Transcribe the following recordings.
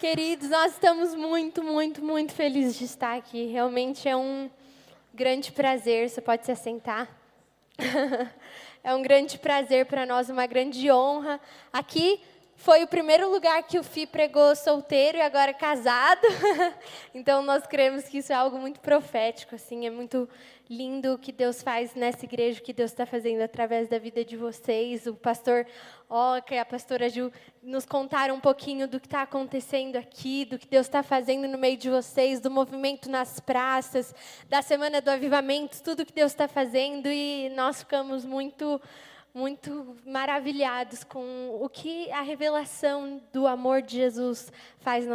Queridos, nós estamos muito, muito, muito felizes de estar aqui. Realmente é um grande prazer. Você pode se assentar. É um grande prazer para nós, uma grande honra. Aqui foi o primeiro lugar que o Fih pregou solteiro e agora casado. Então, nós cremos que isso é algo muito profético, assim, é muito lindo o que Deus faz nessa igreja, o que Deus está fazendo através da vida de vocês. O pastor Oca e a pastora Ju nos contaram um pouquinho do que está acontecendo aqui, do que Deus está fazendo no meio de vocês, do movimento nas praças, da Semana do Avivamento, tudo que Deus está fazendo, e nós ficamos muito maravilhados com o que a revelação do amor de Jesus faz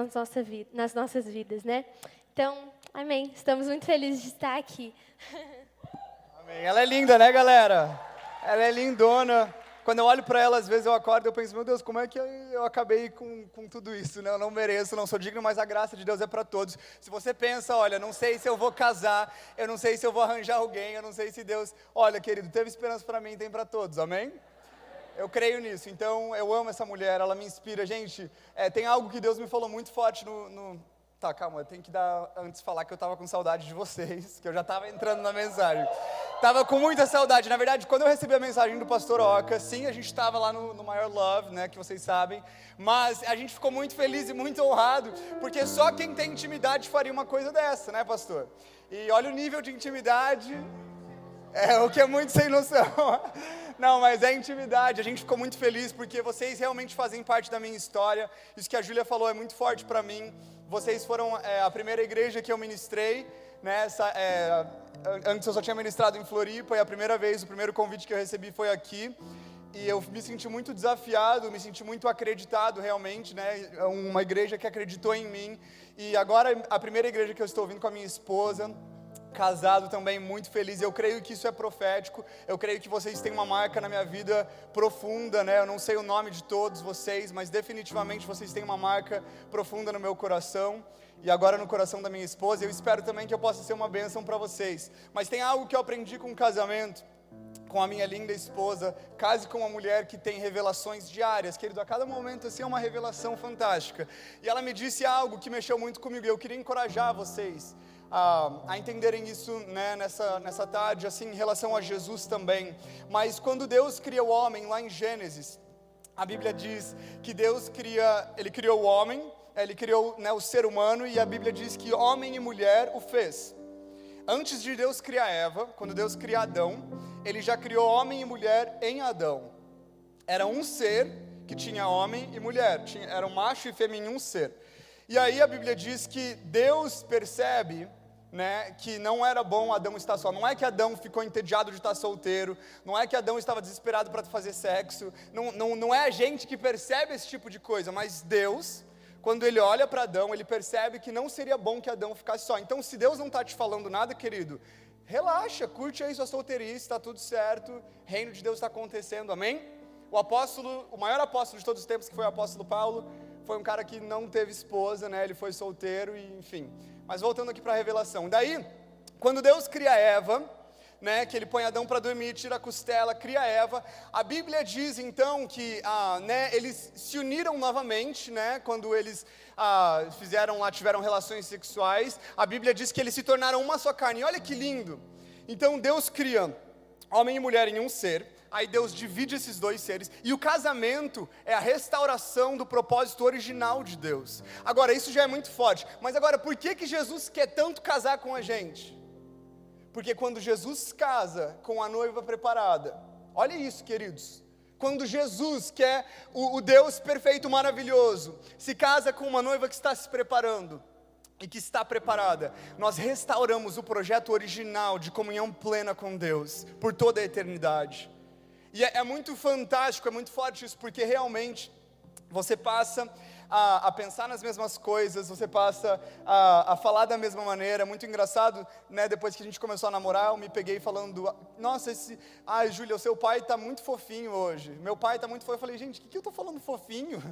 nas nossas vidas, né? Então, amém. Estamos muito felizes de estar aqui. Amém. Ela é linda, né, galera? Ela é lindona. Quando eu olho para ela, às vezes eu acordo e eu penso, meu Deus, como é que eu acabei com tudo isso, né? Eu não mereço, não sou digno, mas a graça de Deus é para todos. Se você pensa, olha, não sei se eu vou casar, eu não sei se eu vou arranjar alguém, eu não sei se Deus... Olha, querido, teve esperança para mim, tem para todos, amém? Eu creio nisso, então eu amo essa mulher, ela me inspira. Gente, tem algo que Deus me falou muito forte Tá, calma, eu tenho que antes falar que eu estava com saudade de vocês, que eu já estava entrando na mensagem. Tava com muita saudade. Na verdade, quando eu recebi a mensagem do pastor Oca, sim, a gente estava lá no Maior Love, né, que vocês sabem, mas a gente ficou muito feliz e muito honrado, porque só quem tem intimidade faria uma coisa dessa, né, pastor? E olha o nível de intimidade, o que é muito sem noção. Não, mas é intimidade, a gente ficou muito feliz, porque vocês realmente fazem parte da minha história. Isso que a Júlia falou é muito forte para mim. Vocês foram a primeira igreja que eu ministrei, né? Antes eu só tinha ministrado em Floripa, e a primeira vez, o primeiro convite que eu recebi foi aqui. E eu me senti muito desafiado, me senti muito acreditado realmente, né? Uma igreja que acreditou em mim. E agora a primeira igreja que eu estou vindo com a minha esposa, casado também, muito feliz. Eu creio que isso é profético. Eu creio que vocês têm uma marca na minha vida profunda, né? Eu não sei o nome de todos vocês, mas definitivamente vocês têm uma marca profunda no meu coração e agora no coração da minha esposa. Eu espero também que eu possa ser uma bênção para vocês. Mas tem algo que eu aprendi com o casamento, com a minha linda esposa. Case com uma mulher que tem revelações diárias, querido, a cada momento assim é uma revelação fantástica. E ela me disse algo que mexeu muito comigo, e eu queria encorajar vocês a entenderem isso, né, nessa tarde, assim, em relação a Jesus também. Mas quando Deus cria o homem, lá em Gênesis, a Bíblia diz que Ele criou o homem, Ele criou, né, o ser humano, e a Bíblia diz que homem e mulher o fez. Antes de Deus criar Eva, quando Deus cria Adão, Ele já criou homem e mulher em Adão. Era um ser que tinha homem e mulher, era um macho e fêmea, um ser. E aí a Bíblia diz que Deus percebe, né, que não era bom Adão estar só. Não é que Adão ficou entediado de estar solteiro, não é que Adão estava desesperado para fazer sexo, não é a gente que percebe esse tipo de coisa, mas Deus, quando Ele olha para Adão, Ele percebe que não seria bom que Adão ficasse só. Então, se Deus não está te falando nada, querido, relaxa, curte aí sua solteirice, está tudo certo, reino de Deus está acontecendo, amém? O maior apóstolo de todos os tempos, que foi o apóstolo Paulo, foi um cara que não teve esposa, né? Ele foi solteiro, e enfim. Mas voltando aqui para a revelação. Daí, quando Deus cria Eva, né, que Ele põe Adão para dormir, tira a costela, cria Eva, a Bíblia diz então que né, eles se uniram novamente, né, quando eles tiveram relações sexuais. A Bíblia diz que eles se tornaram uma só carne. E olha que lindo. Então Deus cria homem e mulher em um ser. Aí Deus divide esses dois seres, e o casamento é a restauração do propósito original de Deus. Agora, isso já é muito forte, mas agora, por que Jesus quer tanto casar com a gente? Porque quando Jesus casa com a noiva preparada, olha isso, queridos, quando Jesus, que é o Deus perfeito, maravilhoso, se casa com uma noiva que está se preparando, e que está preparada, nós restauramos o projeto original de comunhão plena com Deus, por toda a eternidade. E é muito fantástico, é muito forte isso, porque realmente você passa a pensar nas mesmas coisas, você passa a falar da mesma maneira. É muito engraçado, né? Depois que a gente começou a namorar, eu me peguei falando, nossa, Júlia, o seu pai está muito fofinho hoje, meu pai está muito fofinho. Eu falei, gente, o que eu estou falando fofinho?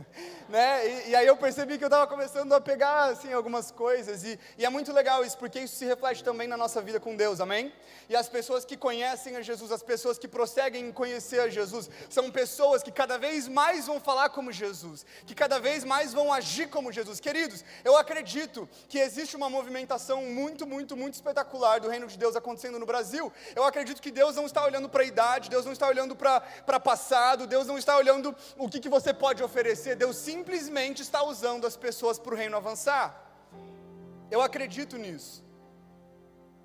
Né? E aí eu percebi que eu estava começando a pegar, assim, algumas coisas, e é muito legal isso, porque isso se reflete também na nossa vida com Deus, amém? E as pessoas que conhecem a Jesus, as pessoas que prosseguem em conhecer a Jesus, são pessoas que cada vez mais vão falar como Jesus, que cada vez mais mais vão agir como Jesus. Queridos, eu acredito que existe uma movimentação muito, muito, muito espetacular do reino de Deus acontecendo no Brasil. Eu acredito que Deus não está olhando para a idade, Deus não está olhando para passado, Deus não está olhando o que você pode oferecer, Deus simplesmente está usando as pessoas para o reino avançar. Eu acredito nisso.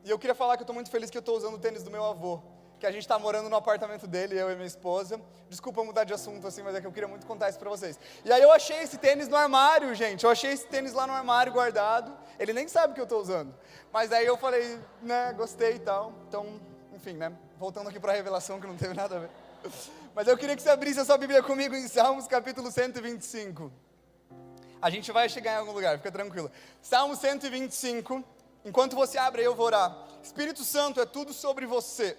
E eu queria falar que eu estou muito feliz que eu estou usando o tênis do meu avô, que a gente está morando no apartamento dele, eu e minha esposa. Desculpa mudar de assunto assim, mas é que eu queria muito contar isso para vocês. E aí eu achei esse tênis no armário, gente, eu achei esse tênis lá no armário guardado, ele nem sabe que eu estou usando. Mas aí eu falei, né, gostei e tal, então, enfim, né, voltando aqui para a revelação que não teve nada a ver. Mas eu queria que você abrisse a sua Bíblia comigo em Salmos capítulo 125. A gente vai chegar em algum lugar, fica tranquilo. Salmo 125, enquanto você abre aí eu vou orar. Espírito Santo, é tudo sobre você.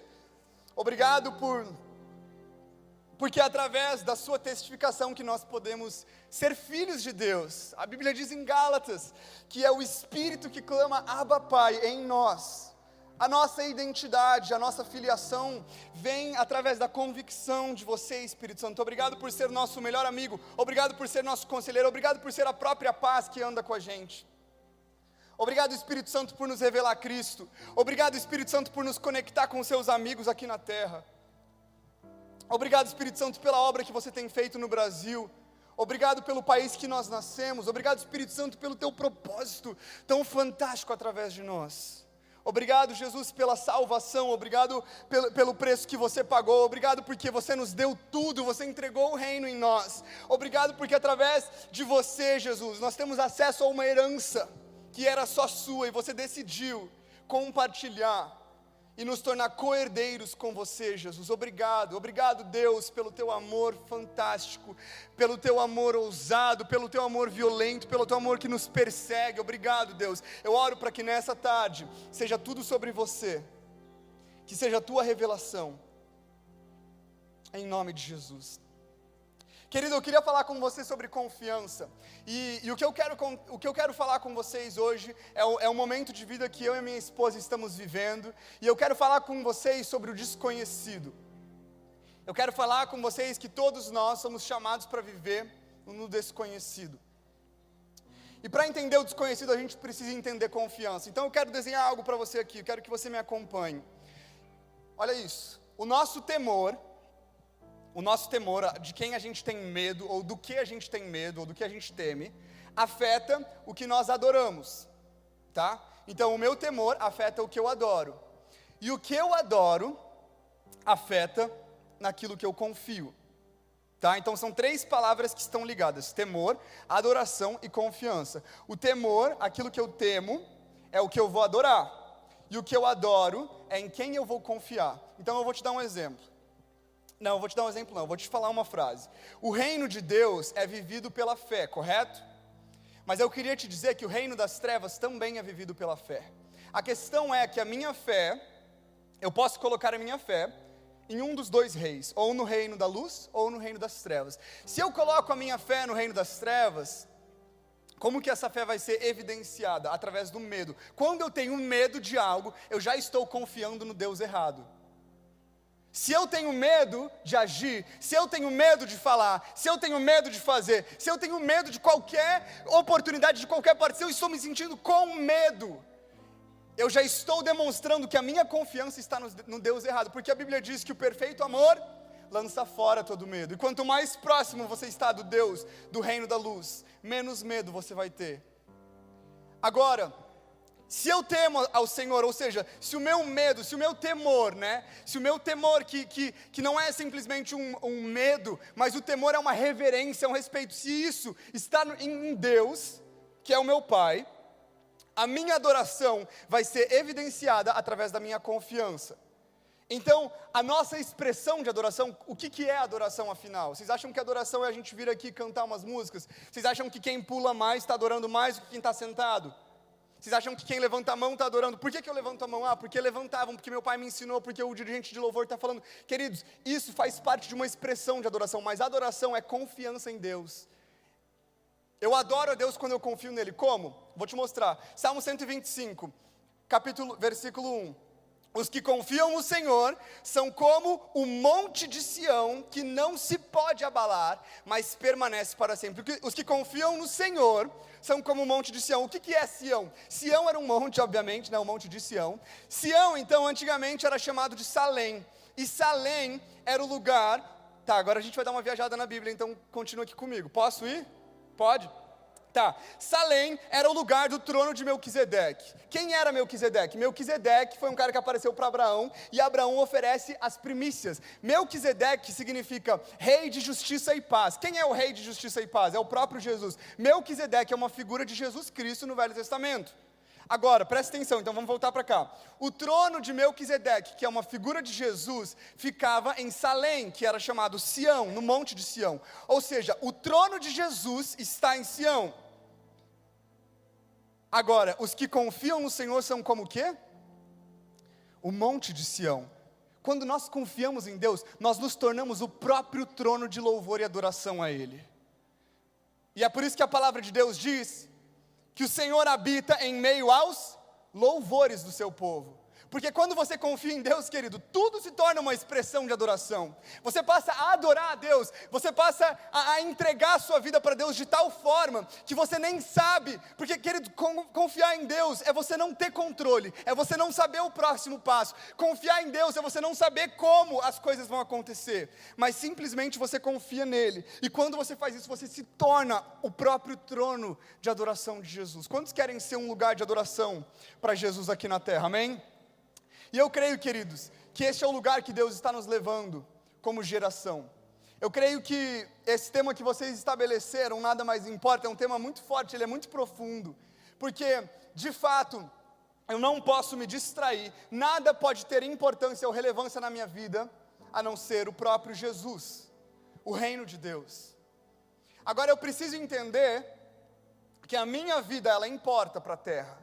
Obrigado porque é através da sua testificação que nós podemos ser filhos de Deus. A Bíblia diz em Gálatas que é o Espírito que clama Abba Pai em nós. A nossa identidade, a nossa filiação vem através da convicção de você, Espírito Santo. Obrigado por ser nosso melhor amigo, obrigado por ser nosso conselheiro, obrigado por ser a própria paz que anda com a gente. Obrigado, Espírito Santo, por nos revelar Cristo. Obrigado, Espírito Santo, por nos conectar com seus amigos aqui na terra. Obrigado, Espírito Santo, pela obra que você tem feito no Brasil. Obrigado pelo país que nós nascemos. Obrigado, Espírito Santo, pelo teu propósito tão fantástico através de nós. Obrigado, Jesus, pela salvação, obrigado pelo preço que você pagou, obrigado porque você nos deu tudo, você entregou o reino em nós, obrigado porque através de você, Jesus, nós temos acesso a uma herança que era só sua e você decidiu compartilhar e nos tornar co-herdeiros com você, Jesus. Obrigado, obrigado, Deus, pelo teu amor fantástico, pelo teu amor ousado, pelo teu amor violento, pelo teu amor que nos persegue. Obrigado, Deus. Eu oro para que nessa tarde seja tudo sobre você, que seja a tua revelação, em nome de Jesus. Querido, eu queria falar com você sobre confiança, e o que eu quero falar com vocês hoje é um momento de vida que eu e minha esposa estamos vivendo, e eu quero falar com vocês sobre o desconhecido. Eu quero falar com vocês que todos nós somos chamados para viver no desconhecido. E para entender o desconhecido a gente precisa entender confiança. Então eu quero desenhar algo para você aqui, eu quero que você me acompanhe. Olha isso, o nosso temor de quem a gente tem medo, ou do que a gente tem medo, ou do que a gente teme, afeta o que nós adoramos, tá? Então o meu temor afeta o que eu adoro, e o que eu adoro afeta naquilo que eu confio, tá? Então são três palavras que estão ligadas: temor, adoração e confiança. O temor, aquilo que eu temo, é o que eu vou adorar, e o que eu adoro é em quem eu vou confiar. Então eu vou te dar um exemplo. Não, eu vou te dar um exemplo não, eu vou te falar uma frase. O reino de Deus é vivido pela fé, correto? Mas eu queria te dizer que o reino das trevas também é vivido pela fé. A questão é que a minha fé, eu posso colocar a minha fé em um dos dois reis, ou no reino da luz, ou no reino das trevas. Se eu coloco a minha fé no reino das trevas, como que essa fé vai ser evidenciada? Através do medo. Quando eu tenho medo de algo, eu já estou confiando no Deus errado. Se eu tenho medo de agir, se eu tenho medo de falar, se eu tenho medo de fazer, se eu tenho medo de qualquer oportunidade, de qualquer parte, se eu estou me sentindo com medo, eu já estou demonstrando que a minha confiança está no Deus errado, porque a Bíblia diz que o perfeito amor lança fora todo medo, e quanto mais próximo você está do Deus, do reino da luz, menos medo você vai ter. Agora, se eu temo ao Senhor, ou seja, se o meu medo, se o meu temor, né? Se o meu temor que não é simplesmente um medo, mas o temor é uma reverência, é um respeito. Se isso está em Deus, que é o meu Pai, a minha adoração vai ser evidenciada através da minha confiança. Então, a nossa expressão de adoração, o que é adoração afinal? Vocês acham que adoração é a gente vir aqui cantar umas músicas? Vocês acham que quem pula mais está adorando mais do que quem está sentado? Vocês acham que quem levanta a mão está adorando? Por que eu levanto a mão? Porque levantavam, porque meu pai me ensinou, porque o dirigente de louvor está falando. Queridos, isso faz parte de uma expressão de adoração, mas adoração é confiança em Deus. Eu adoro a Deus quando eu confio nele. Como? Vou te mostrar. Salmo 125, versículo 1. Os que confiam no Senhor são como o monte de Sião, que não se pode abalar, mas permanece para sempre. Os que confiam no Senhor são como o monte de Sião. O que é Sião? Sião era um monte, obviamente, né? O monte de Sião. Sião, então, antigamente era chamado de Salém. E Salém era o lugar... Tá, agora a gente vai dar uma viajada na Bíblia, então continua aqui comigo. Posso ir? Pode? Tá, Salém era o lugar do trono de Melquisedeque. Quem era Melquisedeque? Melquisedeque foi um cara que apareceu para Abraão, e Abraão oferece as primícias. Melquisedeque significa rei de justiça e paz. Quem é o rei de justiça e paz? É o próprio Jesus. Melquisedeque é uma figura de Jesus Cristo no Velho Testamento. Agora, presta atenção, então vamos voltar para cá. O trono de Melquisedeque, que é uma figura de Jesus, ficava em Salém, que era chamado Sião, no monte de Sião. Ou seja, o trono de Jesus está em Sião. Agora, os que confiam no Senhor são como o quê? O monte de Sião. Quando nós confiamos em Deus, nós nos tornamos o próprio trono de louvor e adoração a Ele. E é por isso que a palavra de Deus diz que o Senhor habita em meio aos louvores do seu povo. Porque quando você confia em Deus, querido, tudo se torna uma expressão de adoração. Você passa a adorar a Deus, você passa a entregar a sua vida para Deus de tal forma que você nem sabe. Porque, querido, confiar em Deus é você não ter controle, é você não saber o próximo passo. Confiar em Deus é você não saber como as coisas vão acontecer, mas simplesmente você confia nele. E quando você faz isso, você se torna o próprio trono de adoração de Jesus. Quantos querem ser um lugar de adoração para Jesus aqui na terra? Amém? E eu creio, queridos, que este é o lugar que Deus está nos levando como geração. Eu creio que esse tema que vocês estabeleceram, nada mais importa, é um tema muito forte, ele é muito profundo. Porque, de fato, eu não posso me distrair, nada pode ter importância ou relevância na minha vida, a não ser o próprio Jesus, o reino de Deus. Agora eu preciso entender que a minha vida, ela importa para a terra.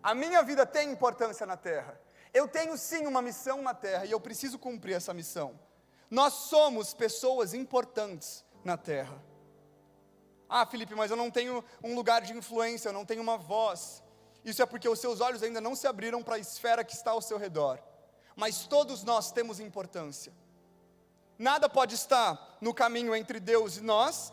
A minha vida tem importância na terra. Eu tenho sim uma missão na terra e eu preciso cumprir essa missão. Nós somos pessoas importantes na terra. Ah, Felipe, mas eu não tenho um lugar de influência, eu não tenho uma voz. Isso é porque os seus olhos ainda não se abriram para a esfera que está ao seu redor. Mas todos nós temos importância. Nada pode estar no caminho entre Deus e nós.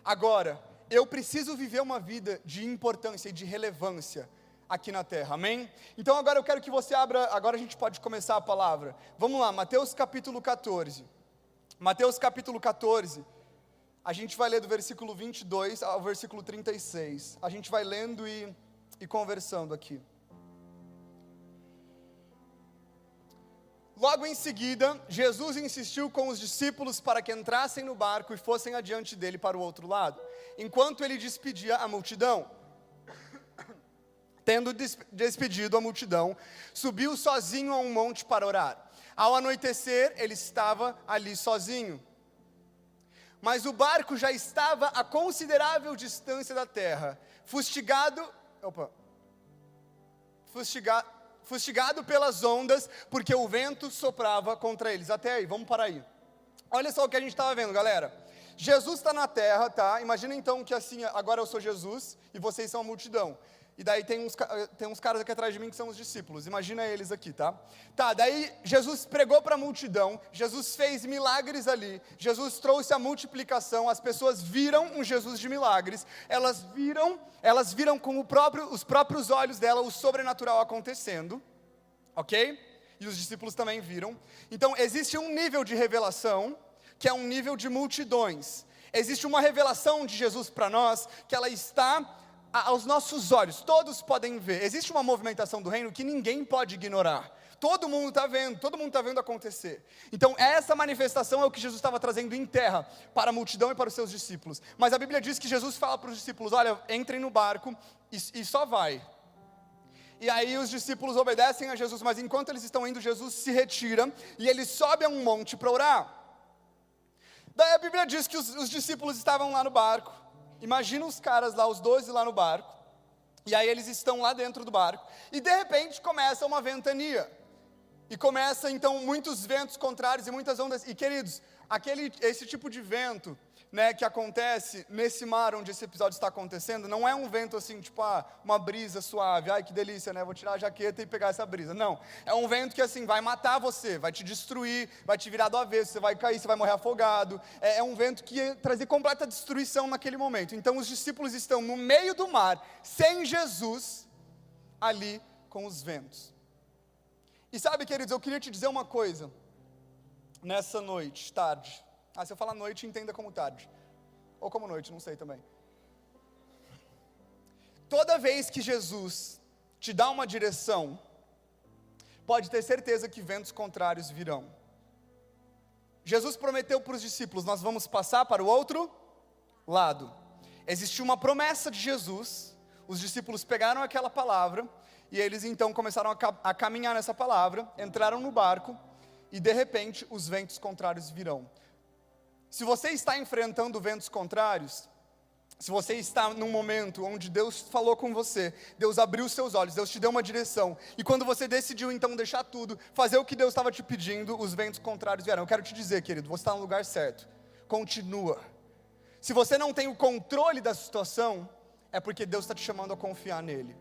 Agora, eu preciso viver uma vida de importância e de relevância aqui na terra, amém? Então agora eu quero que você abra, agora a gente pode começar a palavra. Vamos lá, Mateus capítulo 14. Mateus capítulo 14, a gente vai ler do versículo 22 ao versículo 36. A gente vai lendo e conversando aqui. Logo em seguida, Jesus insistiu com os discípulos para que entrassem no barco e fossem adiante dele para o outro lado, enquanto ele despedia a multidão. Tendo despedido a multidão, subiu sozinho a um monte para orar. Ao anoitecer, ele estava ali sozinho. Mas o barco já estava a considerável distância da terra, fustigado pelas ondas, porque o vento soprava contra eles. Até aí, vamos parar aí. Olha só o que a gente estava vendo, galera. Jesus está na terra, tá? Imagina então que assim, agora eu sou Jesus e vocês são a multidão. E daí tem uns caras aqui atrás de mim que são os discípulos. Imagina eles aqui, tá? Tá, daí Jesus pregou para a multidão. Jesus fez milagres ali. Jesus trouxe a multiplicação. As pessoas viram um Jesus de milagres. Elas viram com os próprios olhos dela o sobrenatural acontecendo. Ok? E os discípulos também viram. Então existe um nível de revelação, que é um nível de multidões. Existe uma revelação de Jesus para nós, que ela está aos nossos olhos, todos podem ver. Existe uma movimentação do reino que ninguém pode ignorar. Todo mundo está vendo acontecer. Então essa manifestação é o que Jesus estava trazendo em terra, para a multidão e para os seus discípulos. Mas a Bíblia diz que Jesus fala para os discípulos, olha, entrem no barco e só vai. E aí os discípulos obedecem a Jesus, mas enquanto eles estão indo, Jesus se retira e ele sobe a um monte para orar. Daí a Bíblia diz que os discípulos estavam lá no barco. Imagina os caras lá, os 12 lá no barco, e aí eles estão lá dentro do barco, e de repente começa uma ventania, e começa então muitos ventos contrários e muitas ondas, e queridos, esse tipo de vento né, que acontece nesse mar onde esse episódio está acontecendo, não é um vento assim, tipo, uma brisa suave, ai que delícia, né, vou tirar a jaqueta e pegar essa brisa. Não, é um vento que assim, vai matar você, vai te destruir, vai te virar do avesso, você vai cair, você vai morrer afogado. É um vento que ia trazer completa destruição naquele momento. Então os discípulos estão no meio do mar, sem Jesus, ali com os ventos. E sabe, queridos, eu queria te dizer uma coisa, nessa noite, tarde. Se eu falar noite, entenda como tarde. Ou como noite, não sei também. Toda vez que Jesus te dá uma direção, pode ter certeza que ventos contrários virão. Jesus prometeu para os discípulos, nós vamos passar para o outro lado. Existiu uma promessa de Jesus, os discípulos pegaram aquela palavra, e eles então começaram a caminhar nessa palavra, entraram no barco, e de repente os ventos contrários virão. Se você está enfrentando ventos contrários, se você está num momento onde Deus falou com você, Deus abriu os seus olhos, Deus te deu uma direção, e quando você decidiu então deixar tudo, fazer o que Deus estava te pedindo, os ventos contrários vieram. Eu quero te dizer, querido, você está no lugar certo, continua. Se você não tem o controle da situação, é porque Deus está te chamando a confiar nele.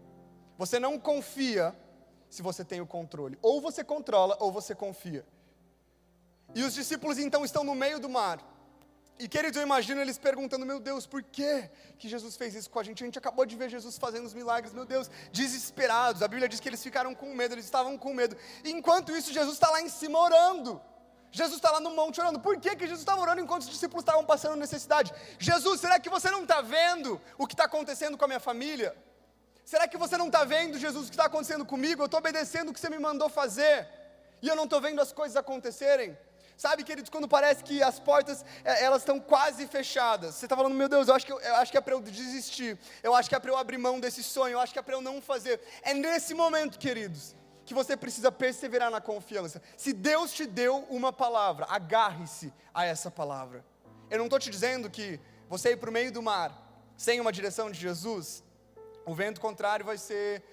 Você não confia se você tem o controle, ou você controla, ou você confia. E os discípulos então estão no meio do mar. E queridos, eu imagino eles perguntando, meu Deus, por que Jesus fez isso com a gente? A gente acabou de ver Jesus fazendo os milagres, meu Deus, desesperados. A Bíblia diz que eles ficaram com medo, eles estavam com medo. E enquanto isso, Jesus está lá em cima orando. Jesus está lá no monte orando. Por que Jesus estava orando enquanto os discípulos estavam passando necessidade? Jesus, será que você não está vendo o que está acontecendo com a minha família? Será que você não está vendo, Jesus, o que está acontecendo comigo? Eu estou obedecendo o que você me mandou fazer, e eu não estou vendo as coisas acontecerem. Sabe, queridos, quando parece que as portas, elas estão quase fechadas, você está falando, meu Deus, eu acho que é para eu desistir, eu acho que é para eu abrir mão desse sonho, eu acho que é para eu não fazer. É nesse momento, queridos, que você precisa perseverar na confiança. Se Deus te deu uma palavra, agarre-se a essa palavra. Eu não estou te dizendo que você ir para o meio do mar, sem uma direção de Jesus, o vento contrário vai ser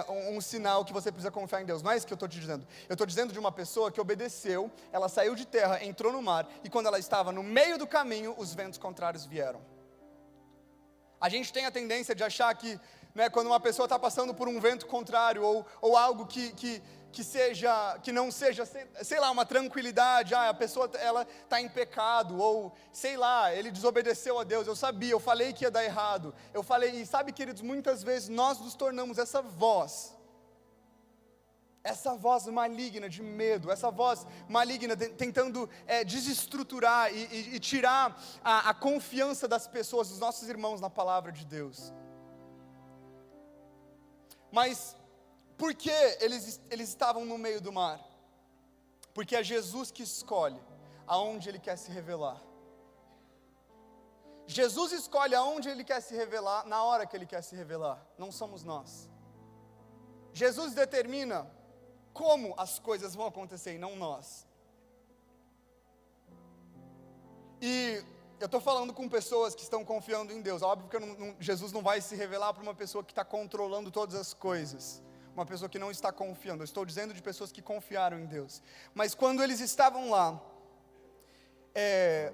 um sinal que você precisa confiar em Deus. Não é isso que eu estou te dizendo. Eu estou dizendo de uma pessoa que obedeceu, ela saiu de terra, entrou no mar, e quando ela estava no meio do caminho, os ventos contrários vieram. A gente tem a tendência de achar que, né, quando uma pessoa está passando por um vento contrário, ou algo que não seja, sei lá, uma tranquilidade, a pessoa ela está em pecado, ou sei lá, ele desobedeceu a Deus, eu sabia, eu falei que ia dar errado, e sabe, queridos, muitas vezes nós nos tornamos essa voz maligna de medo, essa voz maligna tentando desestruturar e tirar a confiança das pessoas, dos nossos irmãos na palavra de Deus. Mas por que eles estavam no meio do mar? Porque é Jesus que escolhe aonde Ele quer se revelar. Jesus escolhe aonde Ele quer se revelar, na hora que Ele quer se revelar, não somos nós. Jesus determina como as coisas vão acontecer e não nós. E eu estou falando com pessoas que estão confiando em Deus. Óbvio que Jesus não vai se revelar para uma pessoa que está controlando todas as coisas, uma pessoa que não está confiando. Eu estou dizendo de pessoas que confiaram em Deus. Mas quando eles estavam lá, é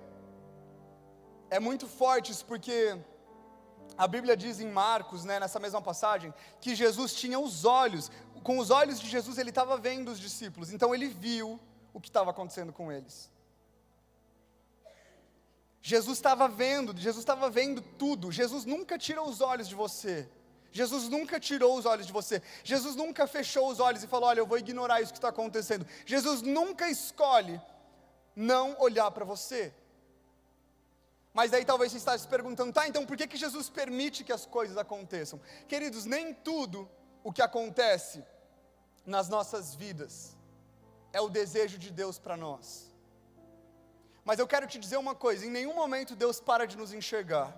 muito forte isso, porque a Bíblia diz em Marcos, né, nessa mesma passagem, que Jesus tinha os olhos, com os olhos de Jesus ele estava vendo os discípulos, então ele viu o que estava acontecendo com eles. Jesus estava vendo tudo. Jesus nunca tira os olhos de você. Jesus nunca tirou os olhos de você. Jesus nunca fechou os olhos e falou, olha, eu vou ignorar isso que está acontecendo. Jesus nunca escolhe não olhar para você. Mas aí talvez você esteja se perguntando, tá, então por que Jesus permite que as coisas aconteçam? Queridos, nem tudo o que acontece nas nossas vidas é o desejo de Deus para nós. Mas eu quero te dizer uma coisa, em nenhum momento Deus para de nos enxergar.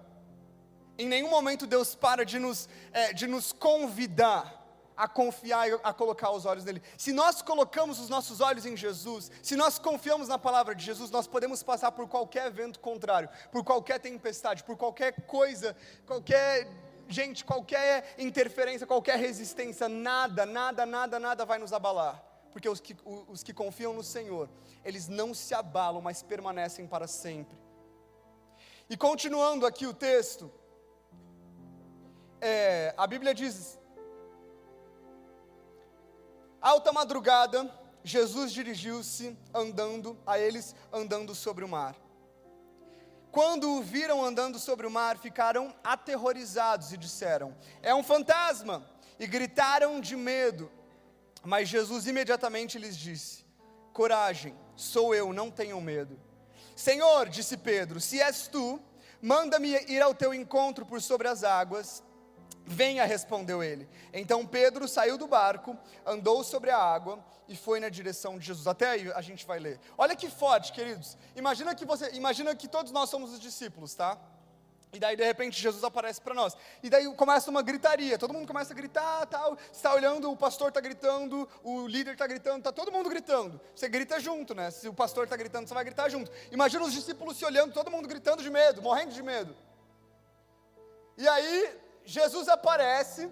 Em nenhum momento Deus para de nos convidar a confiar e a colocar os olhos nele. Se nós colocamos os nossos olhos em Jesus, se nós confiamos na palavra de Jesus, nós podemos passar por qualquer vento contrário, por qualquer tempestade, por qualquer coisa, qualquer interferência, qualquer resistência, nada vai nos abalar. Porque os que confiam no Senhor, eles não se abalam, mas permanecem para sempre. E continuando aqui o texto, a Bíblia diz: alta madrugada, Jesus dirigiu-se a eles andando sobre o mar. Quando o viram andando sobre o mar, ficaram aterrorizados e disseram: é um fantasma! E gritaram de medo. Mas Jesus imediatamente lhes disse: coragem, sou eu, não tenham medo. Senhor, disse Pedro, se és tu, manda-me ir ao teu encontro por sobre as águas. Venha, respondeu ele. Então Pedro saiu do barco, andou sobre a água e foi na direção de Jesus. Até aí a gente vai ler. Olha que forte, queridos. Imagina que todos nós somos os discípulos, tá? E daí de repente Jesus aparece para nós. E daí começa uma gritaria. Todo mundo começa a gritar, tal. Você está olhando, o pastor está gritando, o líder está gritando, está todo mundo gritando. Você grita junto, né? Se o pastor está gritando, você vai gritar junto. Imagina os discípulos se olhando, todo mundo gritando de medo, morrendo de medo. E aí Jesus aparece,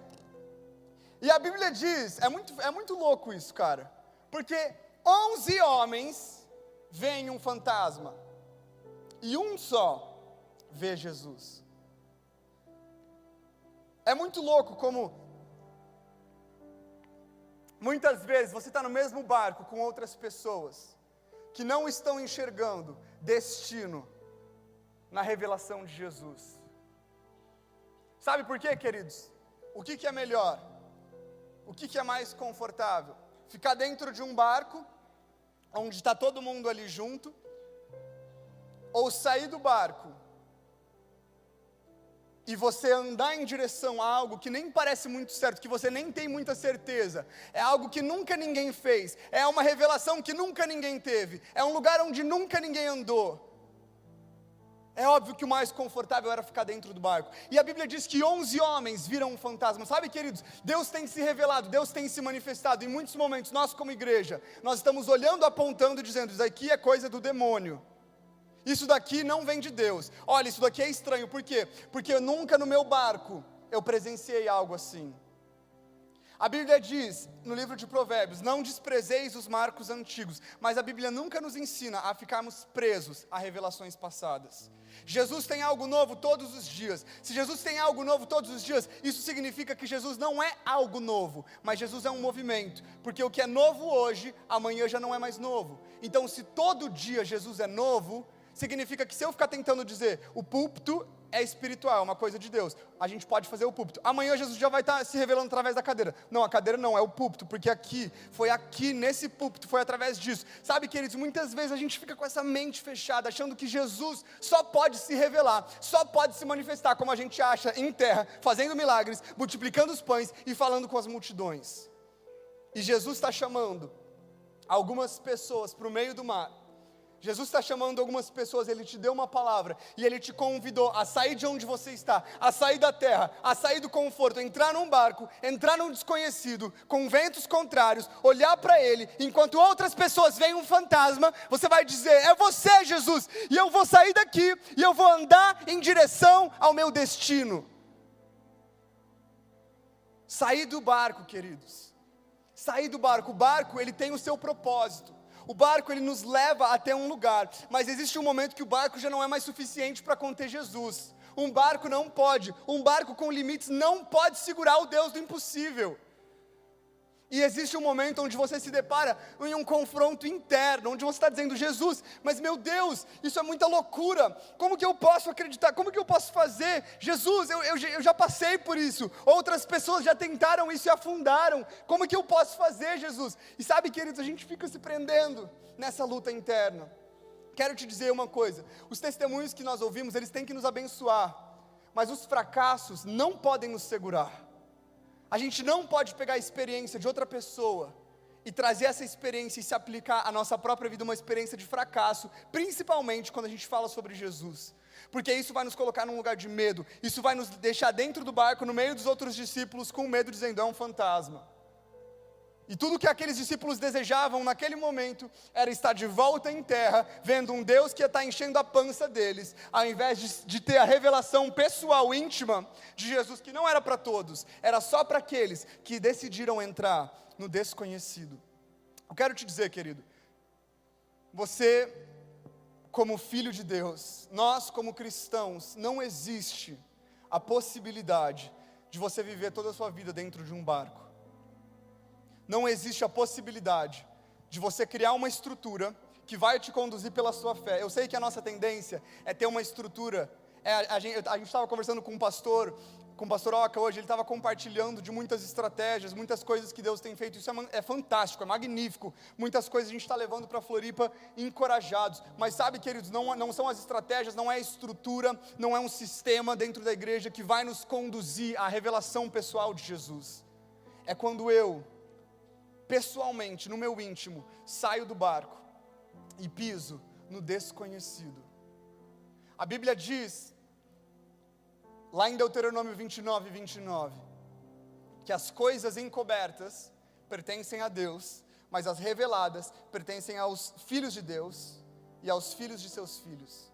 e a Bíblia diz, é muito louco isso, cara, porque 11 homens veem um fantasma, e um só vê Jesus. É muito louco como, muitas vezes, você está no mesmo barco com outras pessoas, que não estão enxergando destino na revelação de Jesus. Sabe por quê, queridos? O que é melhor? O que é mais confortável? Ficar dentro de um barco, onde está todo mundo ali junto, ou sair do barco, e você andar em direção a algo que nem parece muito certo, que você nem tem muita certeza, é algo que nunca ninguém fez, é uma revelação que nunca ninguém teve, é um lugar onde nunca ninguém andou. É óbvio que o mais confortável era ficar dentro do barco. E a Bíblia diz que 11 homens viram um fantasma. Sabe, queridos, Deus tem se revelado, Deus tem se manifestado. Em muitos momentos, nós como igreja, nós estamos olhando, apontando, dizendo: isso daqui é coisa do demônio. Isso daqui não vem de Deus. Olha, isso daqui é estranho. Por quê? Porque nunca no meu barco eu presenciei algo assim. A Bíblia diz, no livro de Provérbios: não desprezeis os marcos antigos. Mas a Bíblia nunca nos ensina a ficarmos presos a revelações passadas. Jesus tem algo novo todos os dias. Se Jesus tem algo novo todos os dias, isso significa que Jesus não é algo novo, mas Jesus é um movimento. Porque o que é novo hoje, amanhã já não é mais novo. Então, se todo dia Jesus é novo, significa que se eu ficar tentando dizer, o púlpito é espiritual, é uma coisa de Deus, a gente pode fazer o púlpito. Amanhã Jesus já vai estar se revelando através da cadeira. Não, a cadeira não, é o púlpito, porque foi aqui, nesse púlpito, foi através disso. Sabe, queridos, muitas vezes a gente fica com essa mente fechada, achando que Jesus só pode se revelar, só pode se manifestar, como a gente acha, em terra, fazendo milagres, multiplicando os pães e falando com as multidões. E Jesus está chamando algumas pessoas para o meio do mar. Jesus está chamando algumas pessoas, Ele te deu uma palavra, e Ele te convidou a sair de onde você está, a sair da terra, a sair do conforto, entrar num barco, entrar num desconhecido, com ventos contrários, olhar para Ele, enquanto outras pessoas veem um fantasma, você vai dizer: é você, Jesus, e eu vou sair daqui, e eu vou andar em direção ao meu destino. Sair do barco, queridos, sair do barco. O barco, ele tem o seu propósito. O barco, ele nos leva até um lugar, mas existe um momento que o barco já não é mais suficiente para conter Jesus. Um barco com limites não pode segurar o Deus do impossível. E existe um momento onde você se depara em um confronto interno, onde você está dizendo: Jesus, mas meu Deus, isso é muita loucura, como que eu posso acreditar, como que eu posso fazer? Jesus, eu já passei por isso, outras pessoas já tentaram isso e afundaram, como que eu posso fazer, Jesus? E sabe, queridos, a gente fica se prendendo nessa luta interna. Quero te dizer uma coisa: os testemunhos que nós ouvimos, eles têm que nos abençoar, mas os fracassos não podem nos segurar. A gente não pode pegar a experiência de outra pessoa e trazer essa experiência e se aplicar à nossa própria vida, uma experiência de fracasso, principalmente quando a gente fala sobre Jesus. Porque isso vai nos colocar num lugar de medo, isso vai nos deixar dentro do barco, no meio dos outros discípulos, com medo, dizendo: é um fantasma. E tudo que aqueles discípulos desejavam naquele momento era estar de volta em terra, vendo um Deus que ia estar enchendo a pança deles, ao invés de ter a revelação pessoal, íntima de Jesus, que não era para todos, era só para aqueles que decidiram entrar no desconhecido. Eu quero te dizer, querido, você como filho de Deus, nós como cristãos, não existe a possibilidade de você viver toda a sua vida dentro de um barco. Não existe a possibilidade de você criar uma estrutura que vai te conduzir pela sua fé. Eu sei que a nossa tendência é ter uma estrutura. A gente estava conversando com o pastor Oca hoje, ele estava compartilhando de muitas estratégias, muitas coisas que Deus tem feito. Isso é fantástico, é magnífico. Muitas coisas a gente está levando para Floripa encorajados. Mas sabe, queridos, não são as estratégias, não é a estrutura, não é um sistema dentro da igreja que vai nos conduzir à revelação pessoal de Jesus. É quando eu, pessoalmente, no meu íntimo, saio do barco e piso no desconhecido. A Bíblia diz, lá em Deuteronômio 29, que as coisas encobertas pertencem a Deus, mas as reveladas pertencem aos filhos de Deus e aos filhos de seus filhos.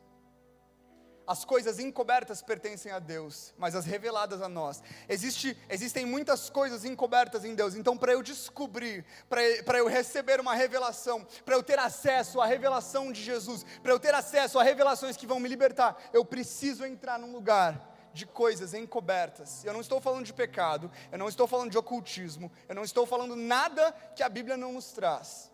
As coisas encobertas pertencem a Deus, mas as reveladas a nós. Existem muitas coisas encobertas em Deus. Então, para eu descobrir, para eu receber uma revelação, para eu ter acesso à revelação de Jesus, para eu ter acesso a revelações que vão me libertar, eu preciso entrar num lugar de coisas encobertas. Eu não estou falando de pecado, eu não estou falando de ocultismo, eu não estou falando nada que a Bíblia não nos traz.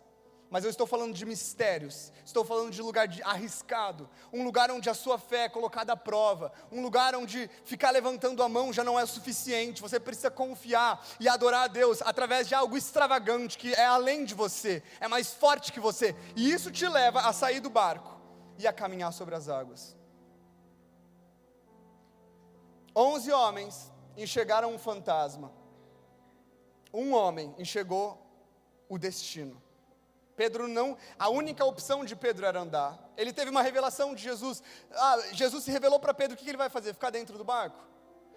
Mas eu estou falando de mistérios, estou falando de lugar arriscado, um lugar onde a sua fé é colocada à prova, um lugar onde ficar levantando a mão já não é suficiente, você precisa confiar e adorar a Deus através de algo extravagante, que é além de você, é mais forte que você, e isso te leva a sair do barco e a caminhar sobre as águas. 11 homens enxergaram um fantasma, um homem enxergou o destino. Pedro não, a única opção de Pedro era andar. Ele teve uma revelação de Jesus. Jesus se revelou para Pedro, o que ele vai fazer? Ficar dentro do barco?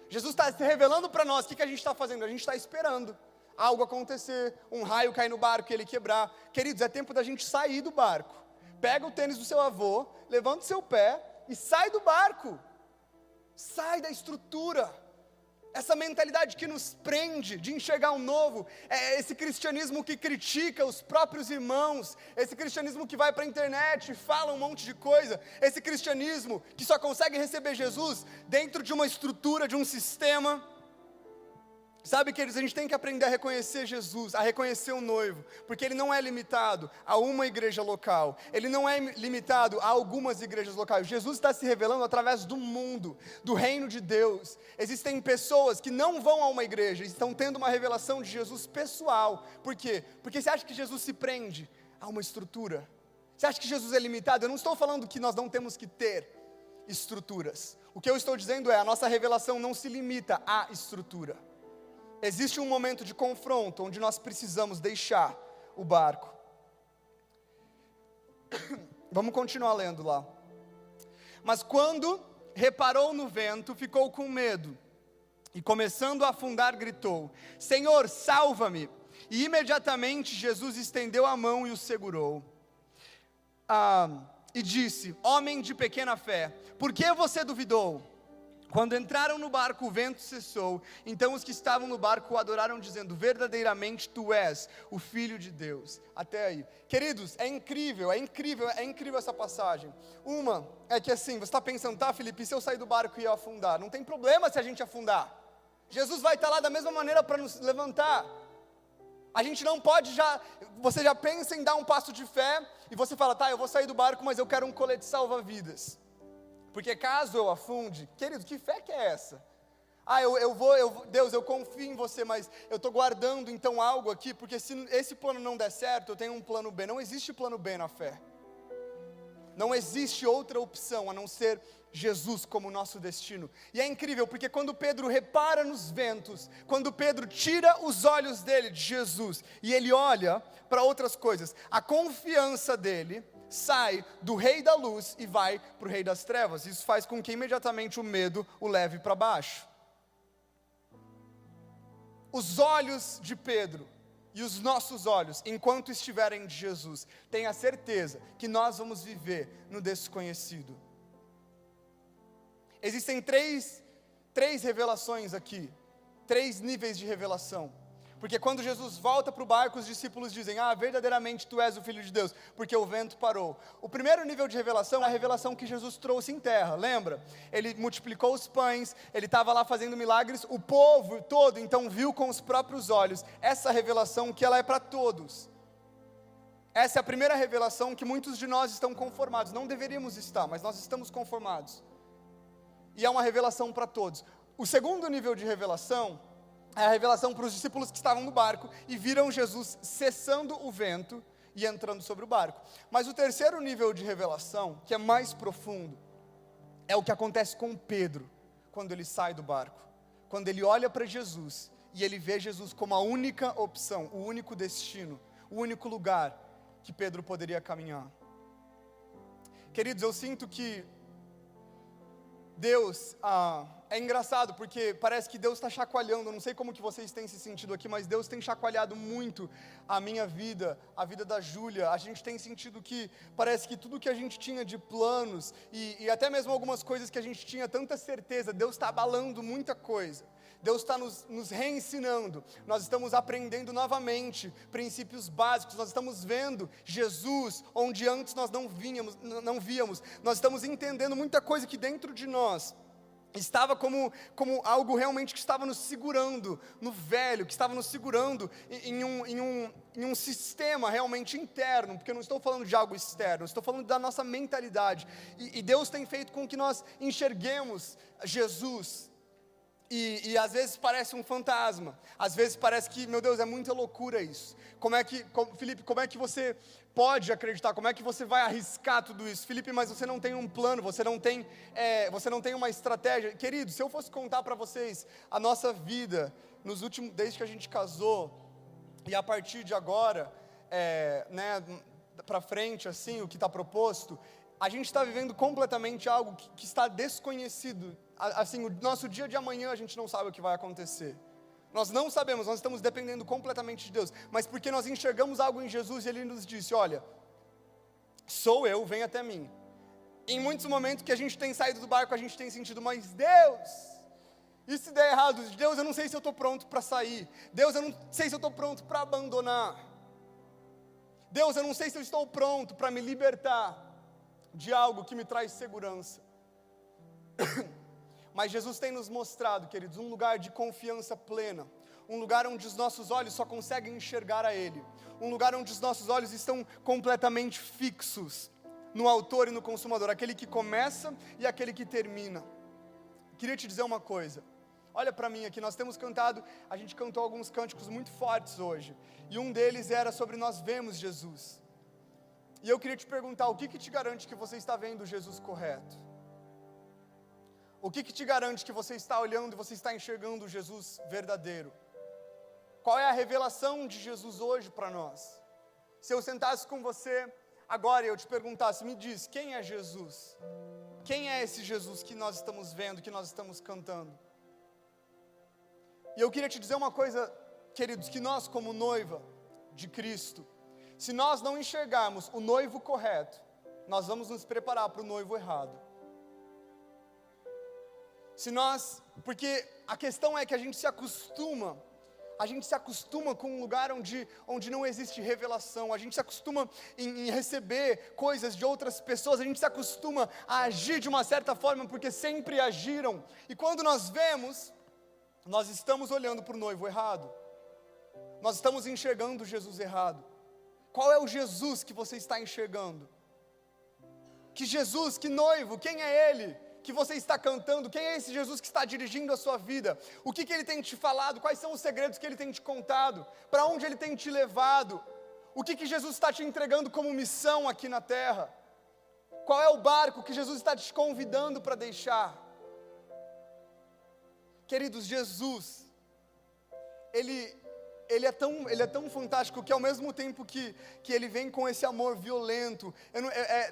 Jesus está se revelando para nós, o que a gente está fazendo? A gente está esperando algo acontecer, um raio cair no barco e ele quebrar. Queridos, é tempo da gente sair do barco. Pega o tênis do seu avô, levanta o seu pé e sai do barco. Sai da estrutura. Essa mentalidade que nos prende de enxergar o novo, é esse cristianismo que critica os próprios irmãos, esse cristianismo que vai para a internet e fala um monte de coisa, esse cristianismo que só consegue receber Jesus dentro de uma estrutura, de um sistema. Sabe, queridos, a gente tem que aprender a reconhecer Jesus, a reconhecer o noivo, porque ele não é limitado a uma igreja local, ele não é limitado a algumas igrejas locais. Jesus está se revelando através do mundo, do reino de Deus. Existem pessoas que não vão a uma igreja, estão tendo uma revelação de Jesus pessoal. Por quê? Porque você acha que Jesus se prende a uma estrutura? Você acha que Jesus é limitado? Eu não estou falando que nós não temos que ter estruturas. O que eu estou dizendo é, a nossa revelação não se limita à estrutura. Existe um momento de confronto, onde nós precisamos deixar o barco. Vamos continuar lendo lá. Mas quando reparou no vento, ficou com medo, e começando a afundar, gritou: Senhor, salva-me! E imediatamente Jesus estendeu a mão e o segurou. E disse: homem de pequena fé, por que você duvidou? Quando entraram no barco, o vento cessou. Então os que estavam no barco o adoraram, dizendo: verdadeiramente tu és o Filho de Deus. Até aí. Queridos, é incrível essa passagem. Uma é que assim, você está pensando, tá, Felipe, se eu sair do barco e eu afundar? Não tem problema se a gente afundar. Jesus vai estar lá da mesma maneira para nos levantar. A gente não pode você já pensa em dar um passo de fé, e você fala, tá, eu vou sair do barco, mas eu quero um colete salva-vidas. Porque caso eu afunde, querido, que fé que é essa? Deus, eu confio em você, mas eu estou guardando então algo aqui, porque se esse plano não der certo, eu tenho um plano B. Não existe plano B na fé. Não existe outra opção a não ser Jesus como nosso destino. E é incrível, porque quando Pedro repara nos ventos, quando Pedro tira os olhos dele de Jesus, e ele olha para outras coisas, a confiança dele sai do rei da luz e vai para o rei das trevas. Isso faz com que imediatamente o medo o leve para baixo. Os olhos de Pedro e os nossos olhos, enquanto estiverem de Jesus, tenha certeza que nós vamos viver no desconhecido. Existem três revelações aqui, 3 níveis de revelação. Porque quando Jesus volta para o barco, os discípulos dizem, verdadeiramente tu és o Filho de Deus, porque o vento parou. O primeiro nível de revelação é a revelação que Jesus trouxe em terra, lembra? Ele multiplicou os pães, ele estava lá fazendo milagres, o povo todo então viu com os próprios olhos essa revelação que ela é para todos. Essa é a primeira revelação que muitos de nós estão conformados, não deveríamos estar, mas nós estamos conformados. E é uma revelação para todos. O segundo nível de revelação é a revelação para os discípulos que estavam no barco e viram Jesus cessando o vento e entrando sobre o barco. Mas o terceiro nível de revelação, que é mais profundo, é o que acontece com Pedro, quando ele sai do barco. Quando ele olha para Jesus e ele vê Jesus como a única opção, o único destino, o único lugar que Pedro poderia caminhar. Queridos, eu sinto que Deus, é engraçado porque parece que Deus está chacoalhando, eu não sei como que vocês têm se sentido aqui, mas Deus tem chacoalhado muito a minha vida, a vida da Júlia. A gente tem sentido que parece que tudo que a gente tinha de planos e até mesmo algumas coisas que a gente tinha tanta certeza, Deus está abalando muita coisa. Deus está nos reensinando, nós estamos aprendendo novamente princípios básicos, nós estamos vendo Jesus onde antes nós não víamos, nós estamos entendendo muita coisa que dentro de nós estava como algo realmente que estava nos segurando no velho, que estava nos segurando em um sistema realmente interno, porque eu não estou falando de algo externo, eu estou falando da nossa mentalidade, e Deus tem feito com que nós enxerguemos Jesus. E às vezes parece um fantasma, às vezes parece que, meu Deus, é muita loucura isso. Felipe, como é que você pode acreditar? Como é que você vai arriscar tudo isso? Felipe, mas você não tem um plano, você não tem uma estratégia. Querido, se eu fosse contar para vocês a nossa vida, desde que a gente casou, e a partir de agora, para frente, assim, o que está proposto, a gente está vivendo completamente algo que está desconhecido. Assim, o nosso dia de amanhã a gente não sabe o que vai acontecer. Nós não sabemos, nós estamos dependendo completamente de Deus. Mas porque nós enxergamos algo em Jesus e Ele nos disse, olha, sou eu, vem até mim. Em muitos momentos que a gente tem saído do barco, a gente tem sentido, mas Deus, e se der errado? Deus, eu não sei se eu estou pronto para sair. Deus, eu não sei se eu estou pronto para abandonar. Deus, eu não sei se eu estou pronto para me libertar de algo que me traz segurança. Mas Jesus tem nos mostrado, queridos, um lugar de confiança plena, um lugar onde os nossos olhos só conseguem enxergar a Ele, um lugar onde os nossos olhos estão completamente fixos no autor e no consumador, aquele que começa e aquele que termina. Queria te dizer uma coisa, olha para mim aqui, nós temos cantado, a gente cantou alguns cânticos muito fortes hoje, e um deles era sobre nós vemos Jesus. E eu queria te perguntar, o que te garante que você está vendo Jesus correto? O que te garante que você está olhando e você está enxergando o Jesus verdadeiro? Qual é a revelação de Jesus hoje para nós? Se eu sentasse com você agora e eu te perguntasse, me diz, quem é Jesus? Quem é esse Jesus que nós estamos vendo, que nós estamos cantando? E eu queria te dizer uma coisa, queridos, que nós como noiva de Cristo, se nós não enxergarmos o noivo correto, nós vamos nos preparar para o noivo errado. Porque a questão é que a gente se acostuma com um lugar onde não existe revelação, a gente se acostuma em receber coisas de outras pessoas, a gente se acostuma a agir de uma certa forma, porque sempre agiram, e quando nós vemos, nós estamos olhando para o noivo errado, nós estamos enxergando Jesus errado. Qual é o Jesus que você está enxergando? Que Jesus, que noivo, quem é Ele? Que você está cantando, quem é esse Jesus que está dirigindo a sua vida? O que Ele tem te falado? Quais são os segredos que Ele tem te contado? Para onde Ele tem te levado? O que Jesus está te entregando como missão aqui na terra? Qual é o barco que Jesus está te convidando para deixar? Queridos, Jesus, Ele é tão fantástico que ao mesmo tempo que Ele vem com esse amor violento,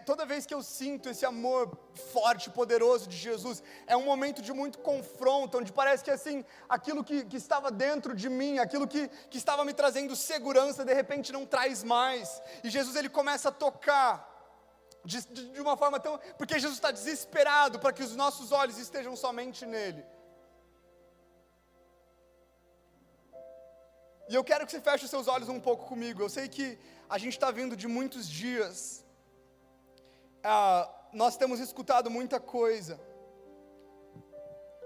toda vez que eu sinto esse amor forte, poderoso de Jesus, é um momento de muito confronto, onde parece que assim, aquilo que estava dentro de mim, aquilo que estava me trazendo segurança, de repente não traz mais, e Jesus Ele começa a tocar, de uma forma tão, porque Jesus está desesperado para que os nossos olhos estejam somente nele. E eu quero que você feche os seus olhos um pouco comigo. Eu sei que a gente está vindo de muitos dias. Nós temos escutado muita coisa.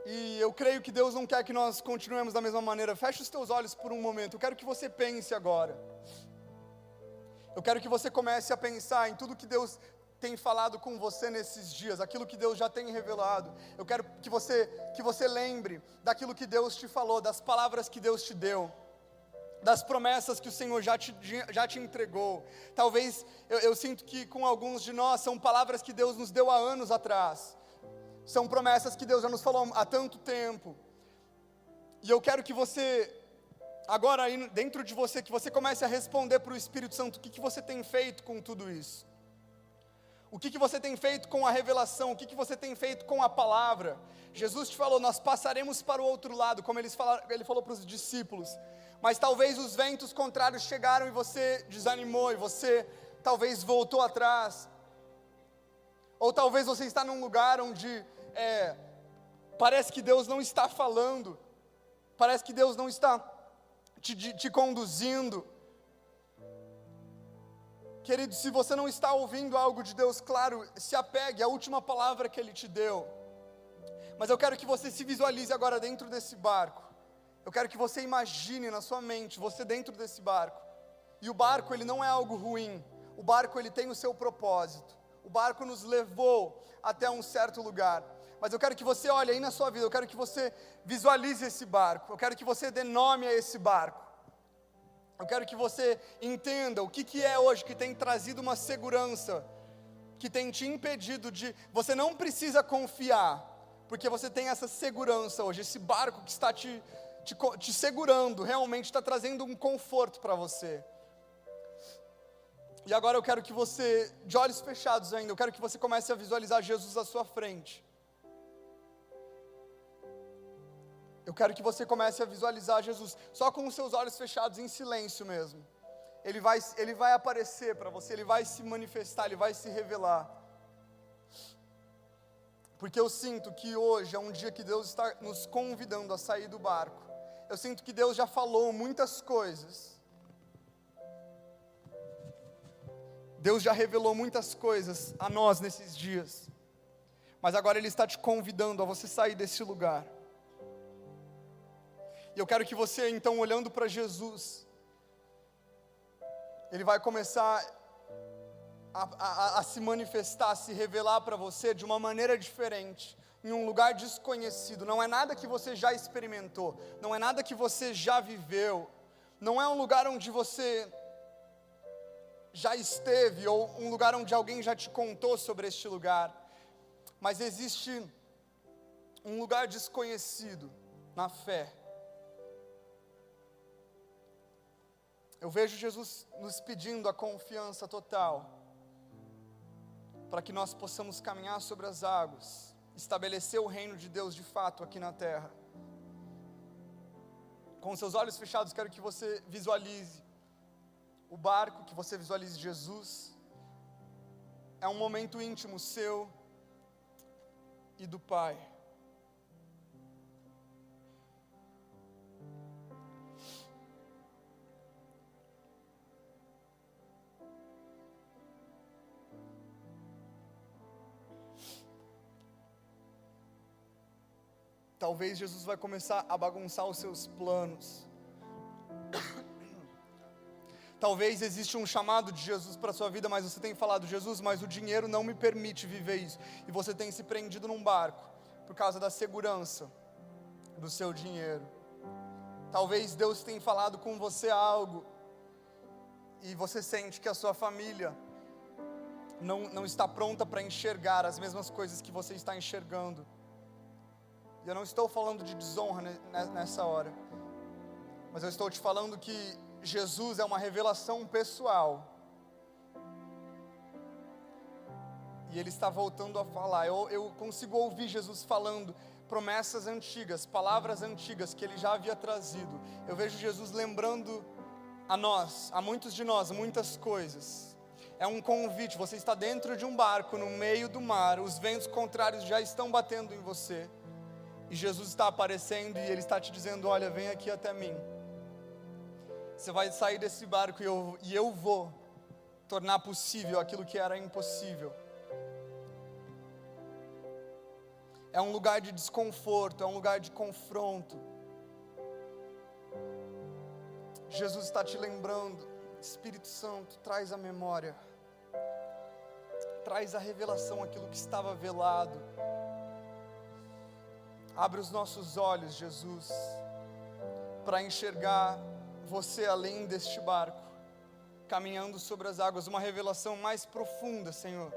E eu creio que Deus não quer que nós continuemos da mesma maneira. Feche os teus olhos por um momento. Eu quero que você pense agora. Eu quero que você comece a pensar em tudo que Deus tem falado com você nesses dias, aquilo que Deus já tem revelado. Eu quero que você lembre daquilo que Deus te falou, das palavras que Deus te deu, das promessas que o Senhor já te entregou. Talvez, eu sinto que com alguns de nós, são palavras que Deus nos deu há anos atrás. São promessas que Deus já nos falou há tanto tempo. E eu quero que você, agora aí dentro de você, que você comece a responder para o Espírito Santo, o que você tem feito com tudo isso? O que você tem feito com a revelação? O que você tem feito com a palavra? Jesus te falou, nós passaremos para o outro lado, como ele falou para os discípulos. Mas talvez os ventos contrários chegaram e você desanimou, e você talvez voltou atrás. Ou talvez você está num lugar onde parece que Deus não está falando, parece que Deus não está te conduzindo. Querido, se você não está ouvindo algo de Deus, claro, se apegue à última palavra que Ele te deu. Mas eu quero que você se visualize agora dentro desse barco. Eu quero que você imagine na sua mente, você dentro desse barco. E o barco, ele não é algo ruim. O barco, ele tem o seu propósito. O barco nos levou até um certo lugar. Mas eu quero que você olhe aí na sua vida, eu quero que você visualize esse barco. Eu quero que você dê nome a esse barco. Eu quero que você entenda o que é hoje que tem trazido uma segurança, que tem te impedido de... Você não precisa confiar, porque você tem essa segurança hoje. Esse barco que está te segurando, realmente está trazendo um conforto para você. E agora eu quero que você, de olhos fechados ainda, eu quero que você comece a visualizar Jesus à sua frente. Eu quero que você comece a visualizar Jesus, só com os seus olhos fechados, em silêncio mesmo. Ele vai aparecer para você, Ele vai se manifestar, Ele vai se revelar. Porque eu sinto que hoje é um dia que Deus está nos convidando a sair do barco. Eu sinto que Deus já falou muitas coisas. Deus já revelou muitas coisas a nós nesses dias. Mas agora Ele está te convidando a você sair desse lugar. E eu quero que você, então, olhando para Jesus, Ele vai começar a se manifestar, a se revelar para você de uma maneira diferente, em um lugar desconhecido. Não é nada que você já experimentou, não é nada que você já viveu, não é um lugar onde você já esteve, ou um lugar onde alguém já te contou sobre este lugar, mas existe um lugar desconhecido na fé. Eu vejo Jesus nos pedindo a confiança total, para que nós possamos caminhar sobre as águas, estabelecer o reino de Deus de fato aqui na terra. Com seus olhos fechados, quero que você visualize o barco, que você visualize Jesus. É um momento íntimo seu e do Pai. Talvez Jesus vai começar a bagunçar os seus planos. Talvez exista um chamado de Jesus para a sua vida, mas você tem falado, Jesus, mas o dinheiro não me permite viver isso. E você tem se prendido num barco, por causa da segurança do seu dinheiro. Talvez Deus tenha falado com você algo, e você sente que a sua família não está pronta para enxergar as mesmas coisas que você está enxergando. E eu não estou falando de desonra nessa hora, mas eu estou te falando que Jesus é uma revelação pessoal. E Ele está voltando a falar. Eu consigo ouvir Jesus falando promessas antigas, palavras antigas que Ele já havia trazido. Eu vejo Jesus lembrando a nós, a muitos de nós, muitas coisas. É um convite, você está dentro de um barco, no meio do mar, os ventos contrários já estão batendo em você. E Jesus está aparecendo e Ele está te dizendo, olha, vem aqui até mim. Você vai sair desse barco e eu vou tornar possível aquilo que era impossível. É um lugar de desconforto, é um lugar de confronto. Jesus está te lembrando. Espírito Santo, traz a memória. Traz a revelação, aquilo que estava velado. Abre os nossos olhos, Jesus, para enxergar você além deste barco, caminhando sobre as águas, uma revelação mais profunda, Senhor.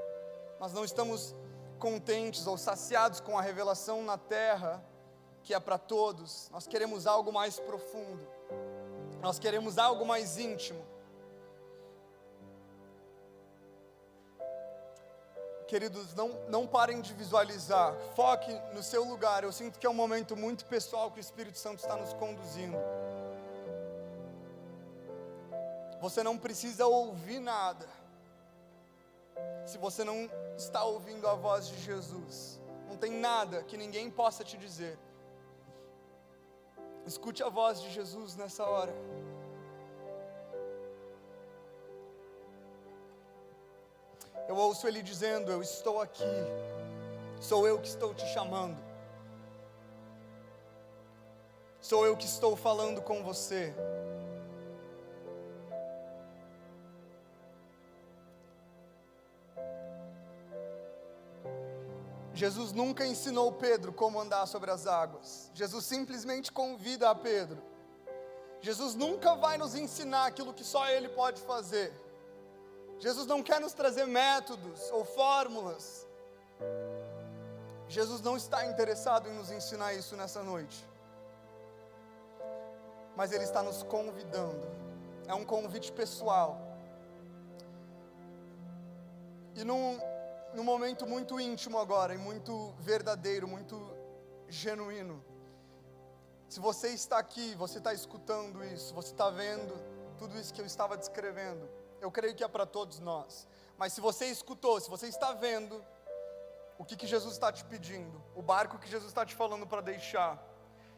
Nós não estamos contentes ou saciados com a revelação na terra, que é para todos. Nós queremos algo mais profundo, nós queremos algo mais íntimo. Queridos, não parem de visualizar, foque no seu lugar. Eu sinto que é um momento muito pessoal que o Espírito Santo está nos conduzindo. Você não precisa ouvir nada, se você não está ouvindo a voz de Jesus. Não tem nada que ninguém possa te dizer. Escute a voz de Jesus nessa hora. Eu ouço Ele dizendo: eu estou aqui, sou eu que estou te chamando, sou eu que estou falando com você. Jesus nunca ensinou Pedro como andar sobre as águas. Jesus simplesmente convida a Pedro. Jesus nunca vai nos ensinar aquilo que só Ele pode fazer. Jesus não quer nos trazer métodos ou fórmulas. Jesus não está interessado em nos ensinar isso nessa noite. Mas Ele está nos convidando. É um convite pessoal. E num momento muito íntimo agora, e muito verdadeiro, muito genuíno. Se você está aqui, você está escutando isso, você está vendo tudo isso que eu estava descrevendo, eu creio que é para todos nós. Mas se você escutou, se você está vendo o que Jesus está te pedindo, o barco que Jesus está te falando para deixar,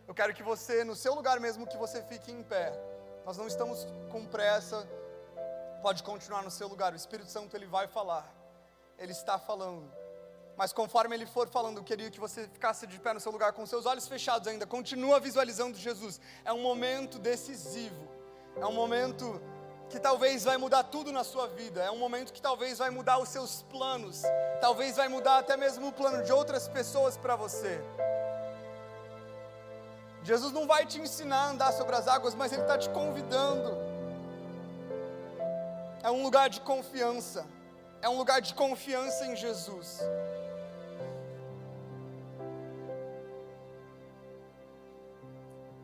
eu quero que você, no seu lugar mesmo, que você fique em pé. Nós não estamos com pressa, pode continuar no seu lugar. O Espírito Santo, Ele vai falar. Ele está falando, mas conforme Ele for falando, eu queria que você ficasse de pé no seu lugar, com seus olhos fechados ainda, continua visualizando Jesus. É um momento decisivo, é um momento que talvez vai mudar tudo na sua vida, é um momento que talvez vai mudar os seus planos, talvez vai mudar até mesmo o plano de outras pessoas para você. Jesus não vai te ensinar a andar sobre as águas, mas Ele está te convidando. É um lugar de confiança. É um lugar de confiança em Jesus.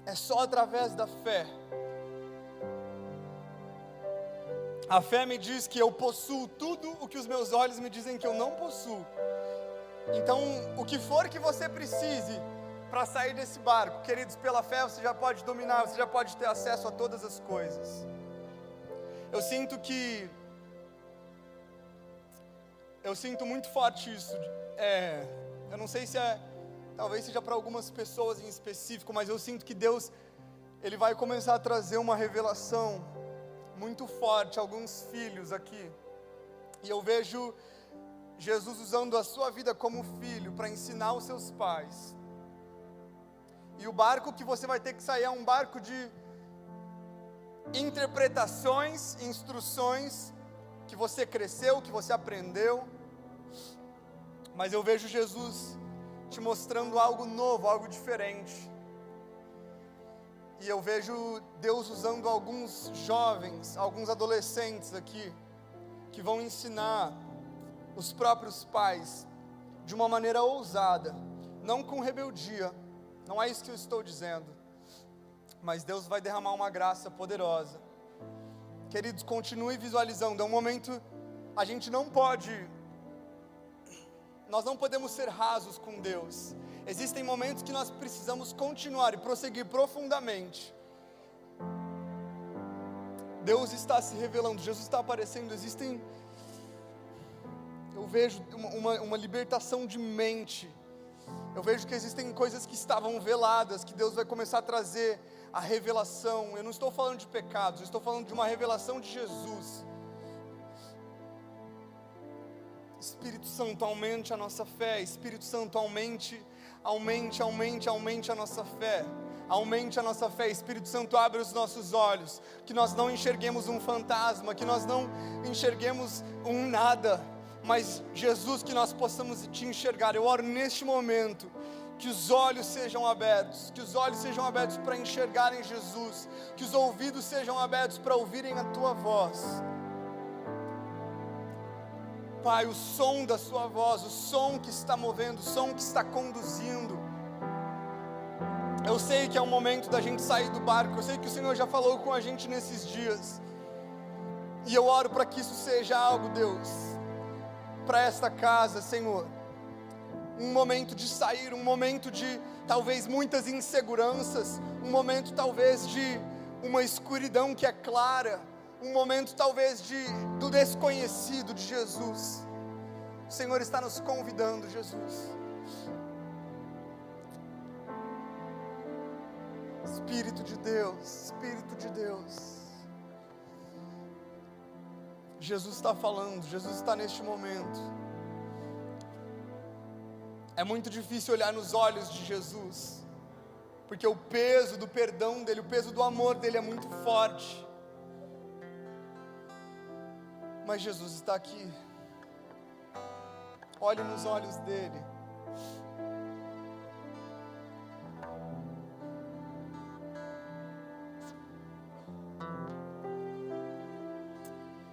É só através da fé. A fé me diz que eu possuo tudo o que os meus olhos me dizem que eu não possuo. Então, o que for que você precise para sair desse barco, queridos, pela fé você já pode dominar, você já pode ter acesso a todas as coisas. Eu sinto muito forte isso. Eu não sei se talvez seja para algumas pessoas em específico, mas eu sinto que Deus, Ele vai começar a trazer uma revelação muito forte a alguns filhos aqui. E eu vejo Jesus usando a sua vida como filho para ensinar os seus pais. E o barco que você vai ter que sair é um barco de interpretações, instruções que você cresceu, que você aprendeu. Mas eu vejo Jesus te mostrando algo novo, algo diferente. E eu vejo Deus usando alguns jovens, alguns adolescentes aqui, que vão ensinar os próprios pais de uma maneira ousada, não com rebeldia, não é isso que eu estou dizendo, mas Deus vai derramar uma graça poderosa. Queridos, continue visualizando. É um momento, nós não podemos ser rasos com Deus. Existem momentos que nós precisamos continuar e prosseguir profundamente. Deus está se revelando, Jesus está aparecendo. Eu vejo uma libertação de mente, Eu vejo que existem coisas que estavam veladas, que Deus vai começar a trazer a revelação. Eu não estou falando de pecados, eu estou falando de uma revelação de Jesus. Espírito Santo, aumente a nossa fé. Espírito Santo, aumente a nossa fé. Aumente a nossa fé. Espírito Santo, abre os nossos olhos, que nós não enxerguemos um fantasma, que nós não enxerguemos um nada, mas Jesus, que nós possamos te enxergar. Eu oro neste momento, que os olhos sejam abertos, para enxergarem Jesus, que os ouvidos sejam abertos para ouvirem a tua voz. Pai, o som da sua voz, o som que está movendo, o som que está conduzindo. Eu sei que é o momento da gente sair do barco, eu sei que o Senhor já falou com a gente nesses dias, e eu oro para que isso seja algo, Deus, para esta casa, Senhor, um momento de sair, um momento de talvez muitas inseguranças, um momento talvez de uma escuridão que é clara, um momento talvez do desconhecido de Jesus. O Senhor está nos convidando, Jesus. Espírito de Deus, Espírito de Deus. Jesus está falando, Jesus está neste momento. É muito difícil olhar nos olhos de Jesus, porque o peso do perdão dele, o peso do amor dele é muito forte. Mas Jesus está aqui. Olhe nos olhos dele.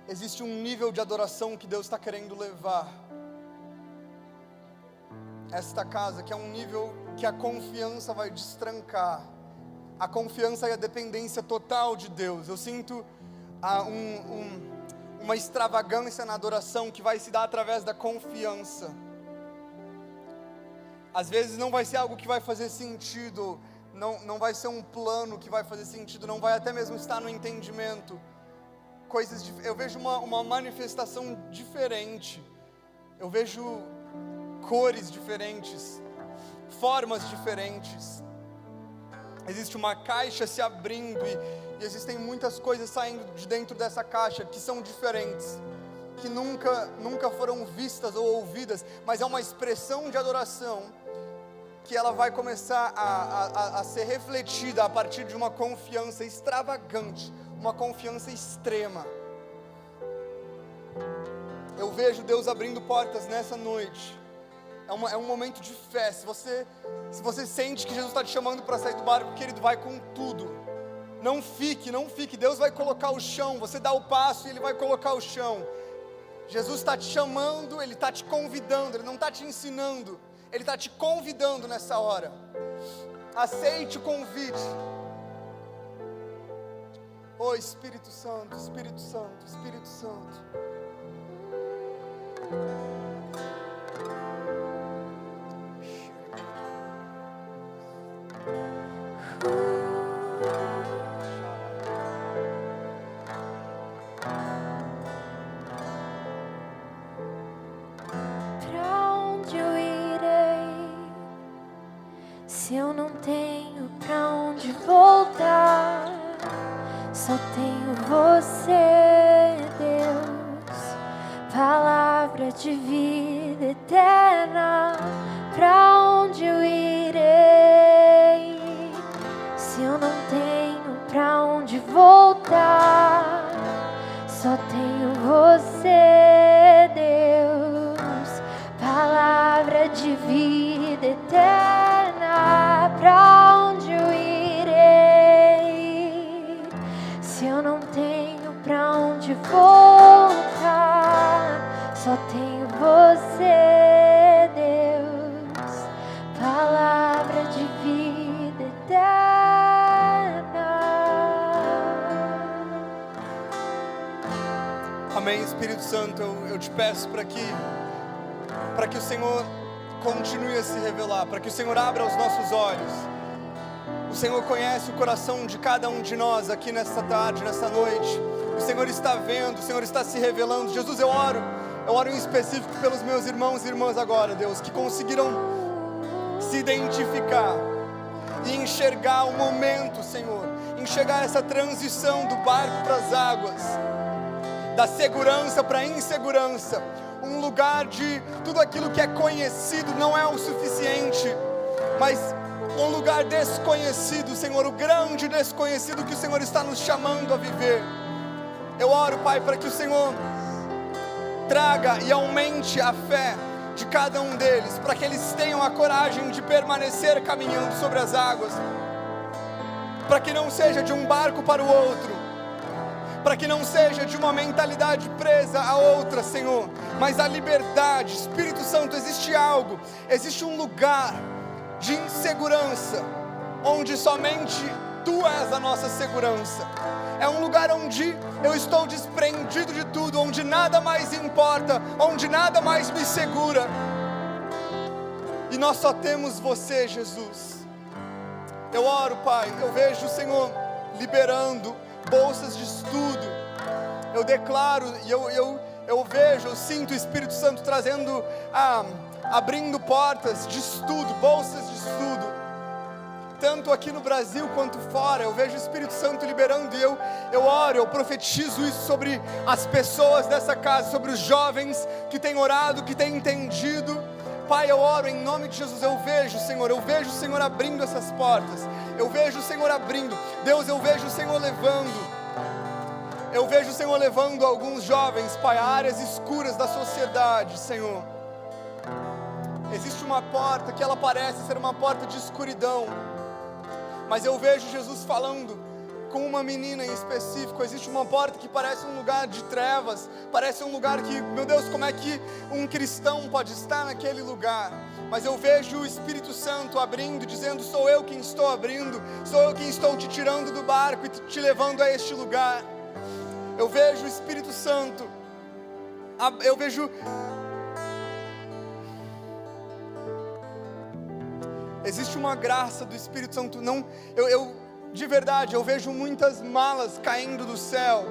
Existe um nível de adoração que Deus está querendo levar esta casa, que é um nível que a confiança vai destrancar. A confiança e a dependência total de Deus. Eu sinto uma extravagância na adoração que vai se dar através da confiança. Às vezes não vai ser algo que vai fazer sentido, não vai ser um plano que vai fazer sentido, não vai até mesmo estar no entendimento. Eu vejo uma manifestação diferente, eu vejo cores diferentes, formas diferentes. Existe uma caixa se abrindo e existem muitas coisas saindo de dentro dessa caixa que são diferentes, que nunca foram vistas ou ouvidas, mas é uma expressão de adoração que ela vai começar a ser refletida a partir de uma confiança extravagante, uma confiança extrema. Eu vejo Deus abrindo portas nessa noite. É um momento de fé. Se você sente que Jesus está te chamando para sair do barco, querido, vai com tudo. Não fique. Deus vai colocar o chão. Você dá o passo e Ele vai colocar o chão. Jesus está te chamando, Ele está te convidando. Ele não está te ensinando, Ele está te convidando nessa hora. Aceite o convite. Oh, Espírito Santo, Espírito Santo, Espírito Santo. Pra onde eu irei, se eu não tenho pra onde voltar? Só tenho você, Deus, palavra de vida eterna. Pra onde eu irei, se eu não tenho pra onde voltar? Só tenho você, Deus, palavra de vida eterna. Pra onde eu irei, se eu não tenho pra onde voltar? Só tenho você, Deus, palavra de vida eterna. Amém, Espírito Santo, eu te peço para que o Senhor continue a se revelar, para que o Senhor abra os nossos olhos. O Senhor conhece o coração de cada um de nós aqui nessa tarde, nessa noite. O Senhor está vendo, o Senhor está se revelando. Jesus, eu oro em específico pelos meus irmãos e irmãs agora, Deus, que conseguiram se identificar e enxergar o momento, Senhor, enxergar essa transição do barco para as águas, da segurança para a insegurança, um lugar de tudo aquilo que é conhecido não é o suficiente, mas um lugar desconhecido, Senhor, o grande desconhecido que o Senhor está nos chamando a viver. Eu oro, Pai, para que o Senhor traga e aumente a fé de cada um deles, para que eles tenham a coragem de permanecer caminhando sobre as águas, para que não seja de um barco para o outro, para que não seja de uma mentalidade presa a outra, Senhor, mas a liberdade. Espírito Santo, existe algo, existe um lugar de insegurança, onde somente Tu és a nossa segurança. É um lugar onde eu estou desprendido de tudo, onde nada mais importa, onde nada mais me segura. E nós só temos Você, Jesus. Eu oro, Pai, eu vejo o Senhor liberando bolsas de estudo. Eu declaro, e eu vejo, eu sinto o Espírito Santo trazendo, abrindo portas de estudo, bolsas de estudo, tanto aqui no Brasil quanto fora. Eu vejo o Espírito Santo liberando, e eu oro, eu profetizo isso sobre as pessoas dessa casa, sobre os jovens que têm orado, que têm entendido. Pai, eu oro em nome de Jesus. Eu vejo, Senhor, o Senhor abrindo essas portas, eu vejo o Senhor abrindo. Deus, eu vejo o Senhor levando alguns jovens, Pai, a áreas escuras da sociedade, Senhor. Existe uma porta que ela parece ser uma porta de escuridão, mas eu vejo Jesus falando com uma menina em específico. Existe uma porta que parece um lugar de trevas, parece um lugar que, meu Deus, como é que um cristão pode estar naquele lugar? Mas eu vejo o Espírito Santo abrindo, dizendo: sou eu quem estou abrindo, sou eu quem estou te tirando do barco e te levando a este lugar. Eu vejo o Espírito Santo, eu vejo... Existe uma graça do Espírito Santo, de verdade, eu vejo muitas malas caindo do céu,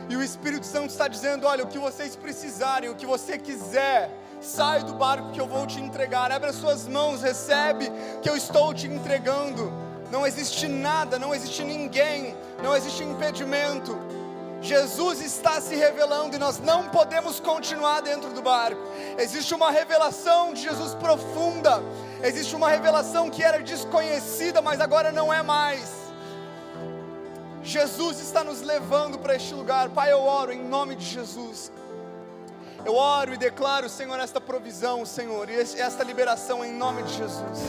e o Espírito Santo está dizendo: olha, o que vocês precisarem, o que você quiser, sai do barco que eu vou te entregar, abre as suas mãos, recebe que eu estou te entregando. Não existe nada, não existe ninguém, não existe impedimento. Jesus está se revelando e nós não podemos continuar dentro do barco. Existe uma revelação de Jesus profunda, existe uma revelação que era desconhecida, mas agora não é mais. Jesus está nos levando para este lugar. Pai, eu oro em nome de Jesus. Eu oro e declaro, Senhor, esta provisão, Senhor, e esta liberação em nome de Jesus.